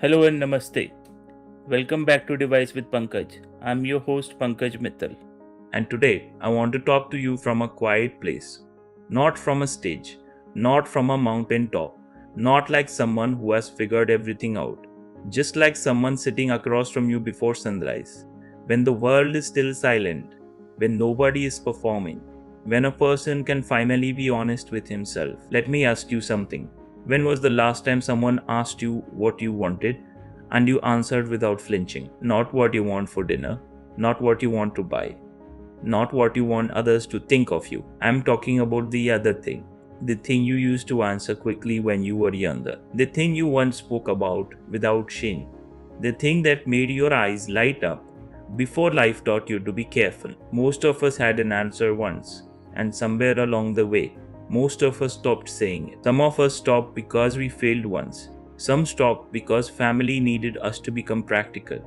Hello and Namaste. Welcome back to Devise with Pankaj. I'm your host Pankaj Mittal. And today I want to talk to you from a quiet place. Not from a stage, not from a mountain top, not like someone who has figured everything out. Just like someone sitting across from you before sunrise. When the world is still silent, when nobody is performing, when a person can finally be honest with himself. Let me ask you something. When was the last time someone asked you what you wanted and you answered without flinching? Not what you want for dinner, not what you want to buy, not what you want others to think of you. I'm talking about the other thing. The thing you used to answer quickly when you were younger. The thing you once spoke about without shame. The thing that made your eyes light up before life taught you to be careful. Most of us had an answer once, and somewhere along the way, most of us stopped saying it. Some of us stopped because we failed once. Some stopped because family needed us to become practical.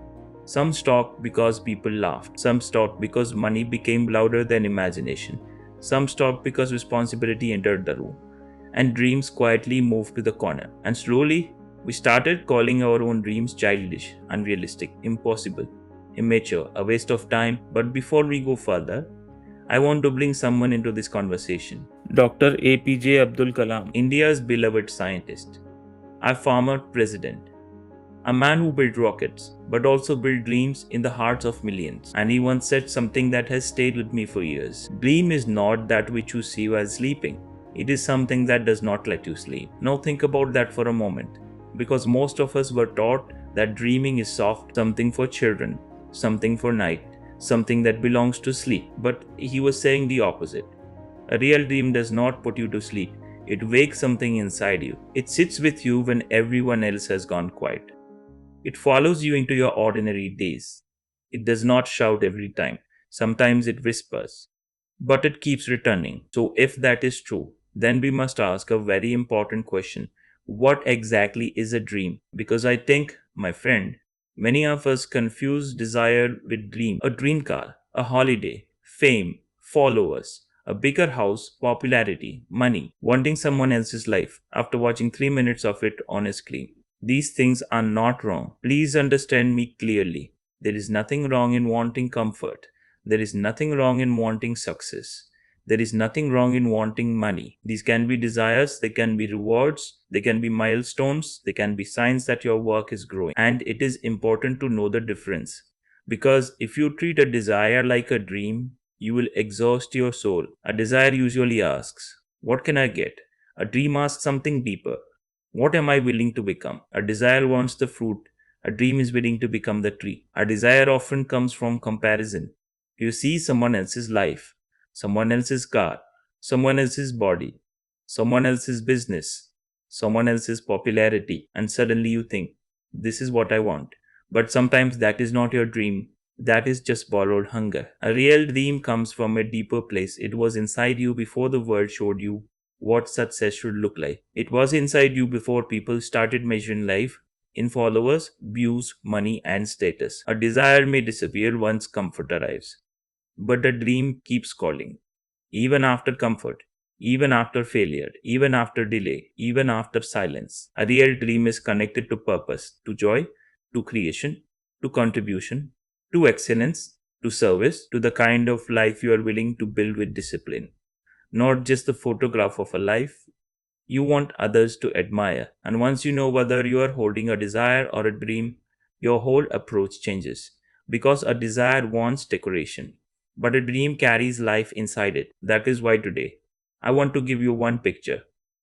Some stopped because people laughed. Some stopped because money became louder than imagination. Some stopped because responsibility entered the room. And dreams quietly moved to the corner. And slowly, we started calling our own dreams childish, unrealistic, impossible, immature, a waste of time. But before we go further, I want to bring someone into this conversation. Dr. A.P.J. Abdul Kalam, India's beloved scientist, our former president, a man who built rockets, but also built dreams in the hearts of millions. And he once said something that has stayed with me for years. Dream is not that which you see while sleeping. It is something that does not let you sleep. Now think about that for a moment. Because most of us were taught that dreaming is soft, something for children, something for night, something that belongs to sleep. But he was saying the opposite. A real dream does not put you to sleep. It wakes something inside you. It sits with you when everyone else has gone quiet. It follows you into your ordinary days. It does not shout every time. Sometimes it whispers. But it keeps returning. So, if that is true, then we must ask a very important question. What exactly is a dream? Because I think, my friend, many of us confuse desire with dream. A dream car, a holiday, fame, followers, a bigger house, popularity, money, wanting someone else's life after watching 3 minutes of it on a screen. These things are not wrong. Please understand me clearly. There is nothing wrong in wanting comfort. There is nothing wrong in wanting success. There is nothing wrong in wanting money. These can be desires, they can be rewards, they can be milestones, they can be signs that your work is growing. And it is important to know the difference. Because if you treat a desire like a dream, you will exhaust your soul. A desire usually asks, what can I get? A dream asks something deeper. What am I willing to become? A desire wants the fruit. A dream is willing to become the tree. A desire often comes from comparison. You see someone else's life, someone else's car, someone else's body, someone else's business, someone else's popularity, and suddenly you think, this is what I want. But sometimes that is not your dream. That is just borrowed hunger. A real dream comes from a deeper place. It was inside you before the world showed you what success should look like. It was inside you before people started measuring life in followers, views, money, and status. A desire may disappear once comfort arrives, but a dream keeps calling. Even after comfort, even after failure, even after delay, even after silence. A real dream is connected to purpose, to joy, to creation, to contribution, to excellence, to service, to the kind of life you are willing to build with discipline. Not just the photograph of a life you want others to admire. And once you know whether you are holding a desire or a dream, your whole approach changes. Because a desire wants decoration, but a dream carries life inside it. That is why today I want to give you one picture,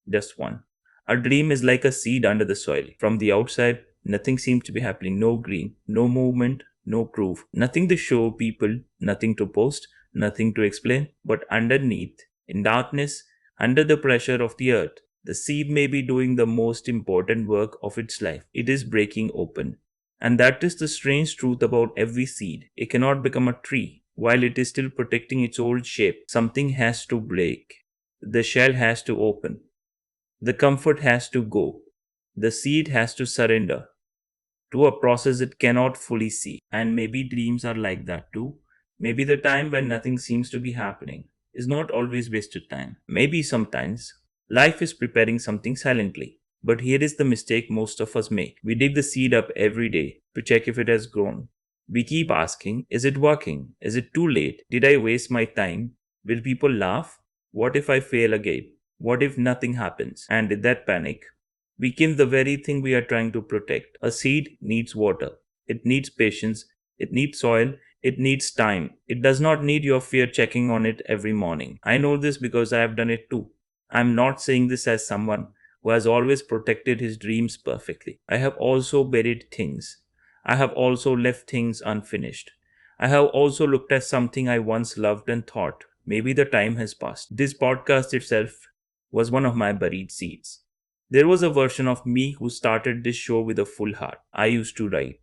just one. A dream is like a seed under the soil. From the outside, nothing seems to be happening. No green, no movement, no proof, nothing to show people, nothing to post, nothing to explain. But underneath, in darkness, under the pressure of the earth, the seed may be doing the most important work of its life. It is breaking open. And that is the strange truth about every seed. It cannot become a tree while it is still protecting its old shape. Something has to break. The shell has to open. The comfort has to go. The seed has to surrender to a process it cannot fully see. And maybe dreams are like that too. Maybe the time when nothing seems to be happening is not always wasted time. Maybe sometimes life is preparing something silently. But here is the mistake most of us make. We dig the seed up every day to check if it has grown. We keep asking, is it working? Is it too late? Did I waste my time? Will people laugh? What if I fail again? What if nothing happens? And in that panic, we kill the very thing we are trying to protect. A seed needs water. It needs patience. It needs soil. It needs time. It does not need your fear checking on it every morning. I know this because I have done it too. I'm not saying this as someone who has always protected his dreams perfectly. I have also buried things. I have also left things unfinished. I have also looked at something I once loved and thought, maybe the time has passed. This podcast itself was one of my buried seeds. There was a version of me who started this show with a full heart. I used to write.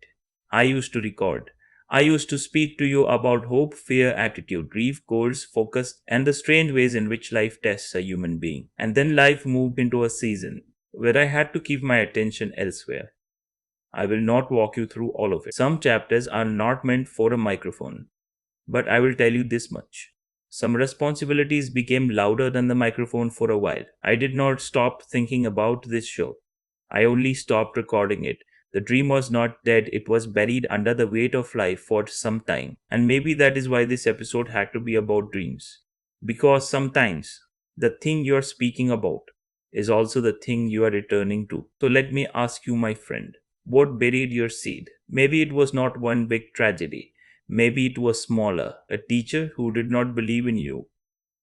I used to record. I used to speak to you about hope, fear, attitude, grief, goals, focus, and the strange ways in which life tests a human being. And then life moved into a season where I had to keep my attention elsewhere. I will not walk you through all of it. Some chapters are not meant for a microphone, but I will tell you this much. Some responsibilities became louder than the microphone for a while. I did not stop thinking about this show. I only stopped recording it. The dream was not dead, it was buried under the weight of life for some time. And maybe that is why this episode had to be about dreams. Because sometimes the thing you are speaking about is also the thing you are returning to. So let me ask you, my friend, what buried your seed? Maybe it was not one big tragedy. Maybe it was smaller. A teacher who did not believe in you,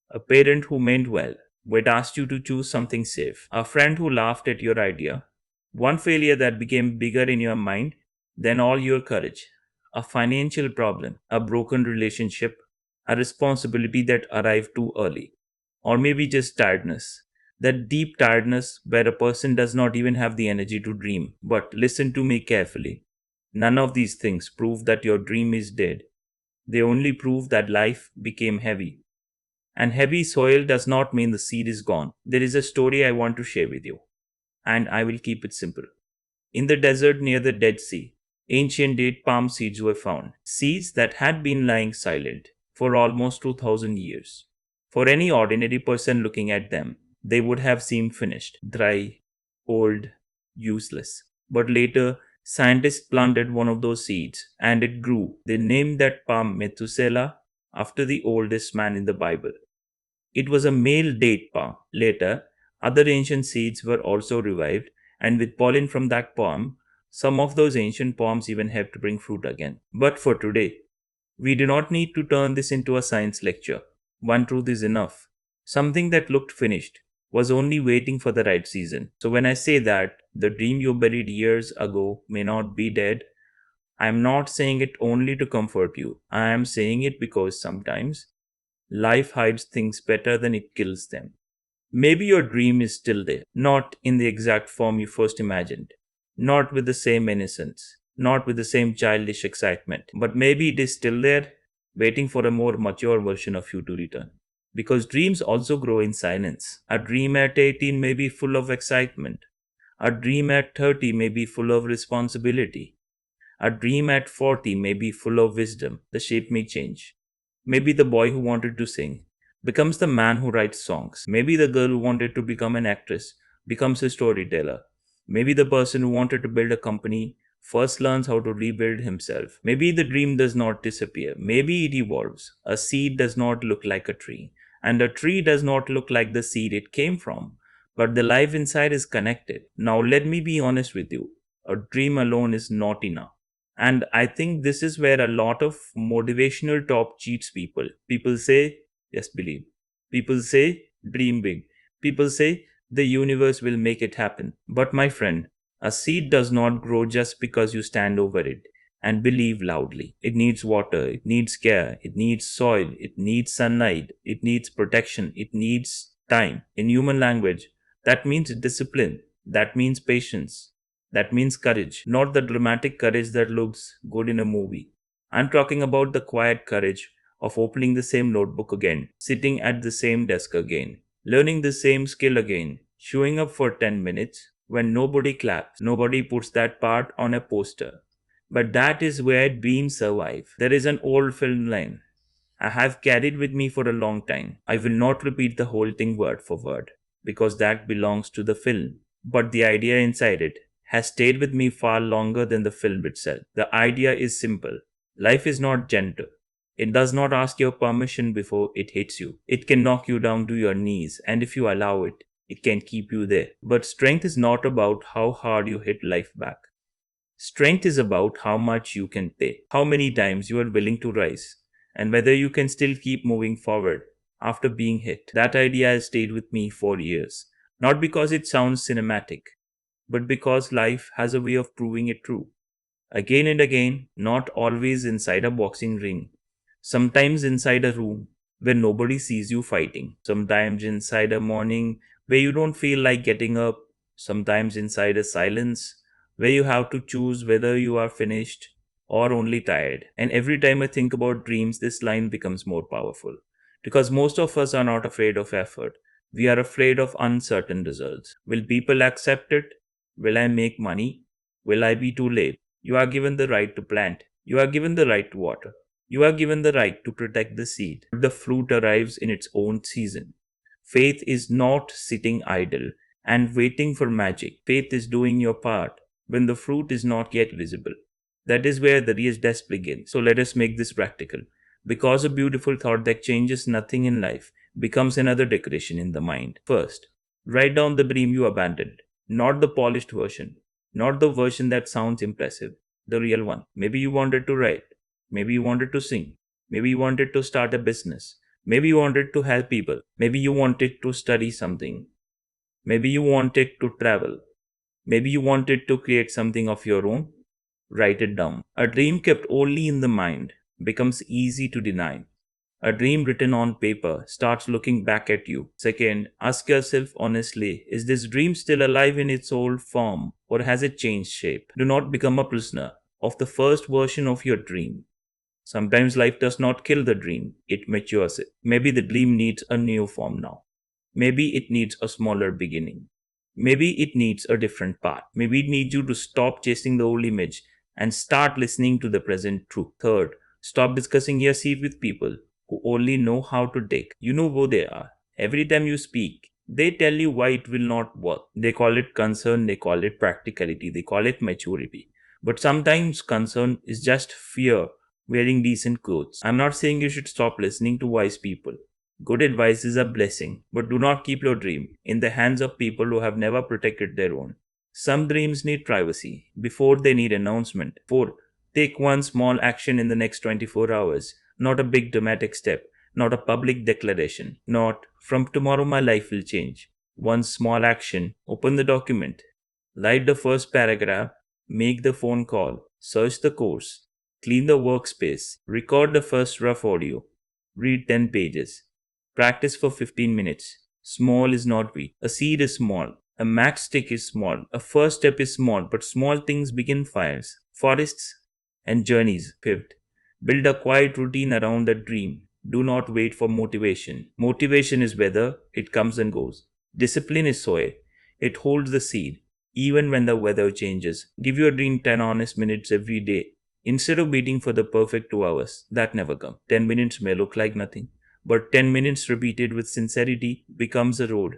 a parent who meant well but asked you to choose something safe, a friend who laughed at your idea, one failure that became bigger in your mind than all your courage, a financial problem, a broken relationship, a responsibility that arrived too early, or maybe just tiredness. That deep tiredness where a person does not even have the energy to dream. But listen to me carefully. None of these things prove that your dream is dead. They only prove that life became heavy. And heavy soil does not mean the seed is gone. There is a story I want to share with you, and I will keep it simple. In the desert near the Dead Sea, ancient date palm seeds were found, seeds that had been lying silent for almost 2000 years. For any ordinary person looking at them, they would have seemed finished, dry, old, useless. But later, scientists planted one of those seeds and it grew. They named that palm Methuselah after the oldest man in the Bible. It was a male date palm. Later, other ancient seeds were also revived, and with pollen from that palm, some of those ancient palms even have to bring fruit again. But for today, we do not need to turn this into a science lecture. One truth is enough. Something that looked finished was only waiting for the right season. So when I say that the dream you buried years ago may not be dead, I am not saying it only to comfort you. I am saying it because sometimes life hides things better than it kills them. Maybe your dream is still there, not in the exact form you first imagined, not with the same innocence, not with the same childish excitement, but maybe it is still there, waiting for a more mature version of you to return. Because dreams also grow in silence. A dream at 18 may be full of excitement. A dream at 30 may be full of responsibility. A dream at 40 may be full of wisdom. The shape may change. Maybe the boy who wanted to sing becomes the man who writes songs. Maybe the girl who wanted to become an actress becomes a storyteller. Maybe the person who wanted to build a company first learns how to rebuild himself. Maybe the dream does not disappear. Maybe it evolves. A seed does not look like a tree, and a tree does not look like the seed it came from. But the life inside is connected. Now, let me be honest with you. A dream alone is not enough. And I think this is where a lot of motivational talk cheats people. People say, yes, believe. People say, dream big. People say, the universe will make it happen. But my friend, a seed does not grow just because you stand over it and believe loudly. It needs water, it needs care, it needs soil, it needs sunlight, it needs protection, it needs time. In human language, that means discipline, that means patience, that means courage, not the dramatic courage that looks good in a movie. I'm talking about the quiet courage of opening the same notebook again, sitting at the same desk again, learning the same skill again, showing up for 10 minutes when nobody claps, nobody puts that part on a poster. But that is where dreams survive. There is an old film line I have carried with me for a long time. I will not repeat the whole thing word for word because that belongs to the film. but the idea inside it has stayed with me far longer than the film itself. The idea is simple. Life is not gentle. It does not ask your permission before it hits you. It can knock you down to your knees, and if you allow it, it can keep you there. But strength is not about how hard you hit life back. Strength is about how much you can pay, how many times you are willing to rise, and whether you can still keep moving forward after being hit. That idea has stayed with me for years. Not because it sounds cinematic, but because life has a way of proving it true. Again and again, not always inside a boxing ring, sometimes inside a room where nobody sees you fighting, sometimes inside a morning where you don't feel like getting up, sometimes inside a silence where you have to choose whether you are finished or only tired. And every time I think about dreams, this line becomes more powerful. Because most of us are not afraid of effort, we are afraid of uncertain results. Will people accept it? Will I make money? Will I be too late? You are given the right to plant. You are given the right to water. You are given the right to protect the seed. The fruit arrives in its own season. Faith is not sitting idle and waiting for magic. Faith is doing your part when the fruit is not yet visible. That is where the real test begins. So let us make this practical. Because a beautiful thought that changes nothing in life becomes another decoration in the mind. First, write down the dream you abandoned, not the polished version, not the version that sounds impressive, the real one. Maybe you wanted to write, maybe you wanted to sing, maybe you wanted to start a business, maybe you wanted to help people, maybe you wanted to study something, maybe you wanted to travel, maybe you wanted to create something of your own. Write it down. A dream kept only in the mind becomes easy to deny. A dream written on paper starts looking back at you. Second, ask yourself honestly, is this dream still alive in its old form or has it changed shape? Do not become a prisoner of the first version of your dream. Sometimes life does not kill the dream, it matures it. Maybe the dream needs a new form now. Maybe it needs a smaller beginning. Maybe it needs a different path. Maybe it needs you to stop chasing the old image and start listening to the present truth. Third, stop discussing your seed with people who only know how to dig. You know who they are. Every time you speak, they tell you why it will not work. They call it concern, they call it practicality, they call it maturity. But sometimes concern is just fear wearing decent clothes. I'm not saying you should stop listening to wise people. Good advice is a blessing, but do not keep your dream in the hands of people who have never protected their own. Some dreams need privacy before they need announcement. 4. Take one small action in the next 24 hours, not a big dramatic step, not a public declaration, not from tomorrow my life will change. One small action, open the document, write the first paragraph, make the phone call, search the course, clean the workspace, record the first rough audio, read 10 pages. Practice for 15 minutes. Small is not weak. A seed is small. A matchstick is small. A first step is small, but small things begin fires, forests, and journeys. Fifth, build a quiet routine around a dream. Do not wait for motivation. Motivation is weather, it comes and goes. Discipline is soil, it holds the seed, even when the weather changes. Give your dream 10 honest minutes every day. Instead of waiting for the perfect 2 hours, that never comes. 10 minutes may look like nothing, but 10 minutes repeated with sincerity becomes a road.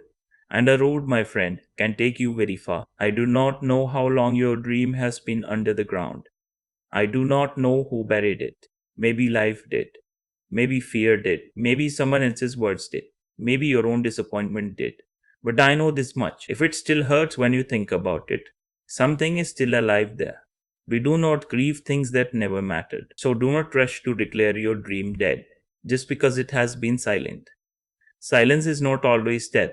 And a road, my friend, can take you very far. I do not know how long your dream has been under the ground. I do not know who buried it. Maybe life did. Maybe fear did. Maybe someone else's words did. Maybe your own disappointment did. But I know this much. If it still hurts when you think about it, something is still alive there. We do not grieve things that never mattered. So do not rush to declare your dream dead just because it has been silent. Silence is not always death.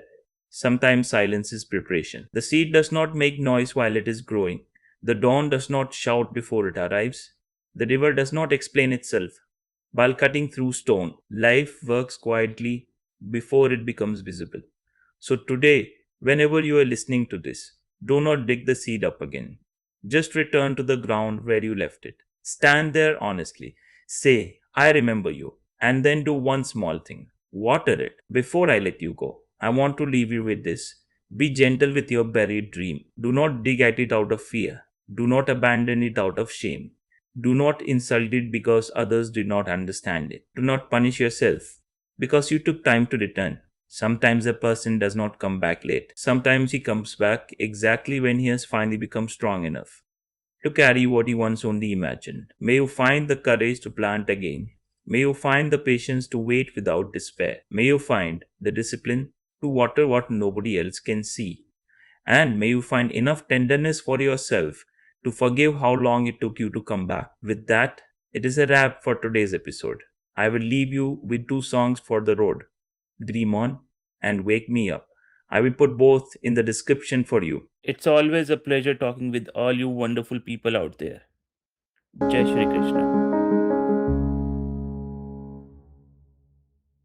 Sometimes silence is preparation. The seed does not make noise while it is growing. The dawn does not shout before it arrives. The river does not explain itself while cutting through stone. Life works quietly before it becomes visible. So today, whenever you are listening to this, do not dig the seed up again. Just return to the ground where you left it. Stand there honestly. Say, I remember you. And then do one small thing. Water it. Before I let you go, I want to leave you with this. Be gentle with your buried dream. Do not dig at it out of fear. Do not abandon it out of shame. Do not insult it because others did not understand it. Do not punish yourself because you took time to return. Sometimes a person does not come back late. Sometimes he comes back exactly when he has finally become strong enough to carry what he once only imagined. May you find the courage to plant again. May you find the patience to wait without despair. May you find the discipline to water what nobody else can see. And may you find enough tenderness for yourself to forgive how long it took you to come back. With that, it is a wrap for today's episode. I will leave you with two songs for the road, Dream On and Wake Me Up. I will put both in the description for you. It's always a pleasure talking with all you wonderful people out there. Jai Shri Krishna.